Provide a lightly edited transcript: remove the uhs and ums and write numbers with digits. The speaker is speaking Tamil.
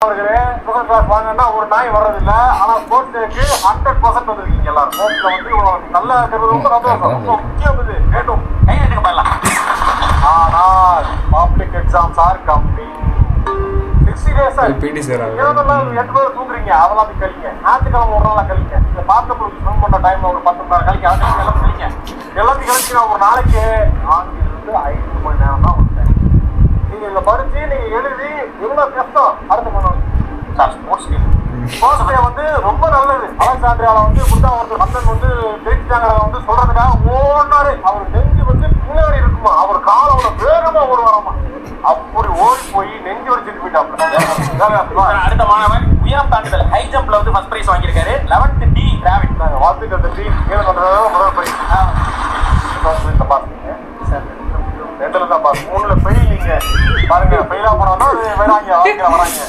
அவர்களே ஸ்பெஷல் கிளாஸ் வாங்கன்னா ஒரு நாய் வர்றதில்ல. ஆனா ஸ்போர்ட்ஸ் டேக்கு 100% வந்திருக்கீங்க எல்லாரும். ஸ்போர்ட்ஸ்ல வந்து நல்லா இருக்கிறது ரொம்ப சந்தோஷம், ரொம்ப முக்கியம். இது வேண்டும் கையெழுத்துக்கு பண்ணலாம். ஆனால் பப்ளிக் எக்ஸாம்ஸ் ஆர் கம்மி. 60 days 8 பேர் தூங்குறீங்க, அதெல்லாம் கழிங்க. ஞாயிற்றுக்கிழமை ஒரு நாளா கழிங்க. இந்த பார்த்த ஸ்பெண்ட் பண்ண டைம்ல ஒரு 10 மணி நேரம் கழிக்க, எல்லாத்தையும் கழிங்க. எல்லாத்தையும் கழிச்சு ஒரு நாளைக்கு 4 to 5 மணி நேரம் தான் வந்தேன். நீங்க இங்க படிச்சு நீங்க எழுதி எவ்வளவு கஷ்டம். அடுத்த பண்ணுவாங்க ஸ்போர்ட்ஸ் டே வந்து ரொம்ப நல்லது. அலெக்சாண்ட்ரியால வந்து புத்தா ஒருத்தர் மந்தன் வந்து ஜெயிச்சிட்டாங்க வந்து சொல்றதுக்காக ஓடினாரு. அவர் நெஞ்சு வந்து பின்னாடி இருக்குமா, அவர் கால அவ்வளவு வேகமா ஓடுவாராமா. அப்படி ஓடி போய் நெஞ்சு வடிச்சுட்டு போயிட்டாங்க. அடுத்த மாணவன் உயரம் தாண்டுதல் ஹை ஜம்ப்ல வந்து ஃபர்ஸ்ட் பிரைஸ் வாங்கியிருக்காரு. 11th D Dravid. வாழ்த்துக்கள் டி. கீழே பண்றது முதல் பிரைஸ். பாத்தீங்க ரெண்டுல தான் பாருங்க. 3ல ஃபெயில். நீங்க பாருங்க, ஃபெயிலா போனோம்னா வராங்க வராங்க.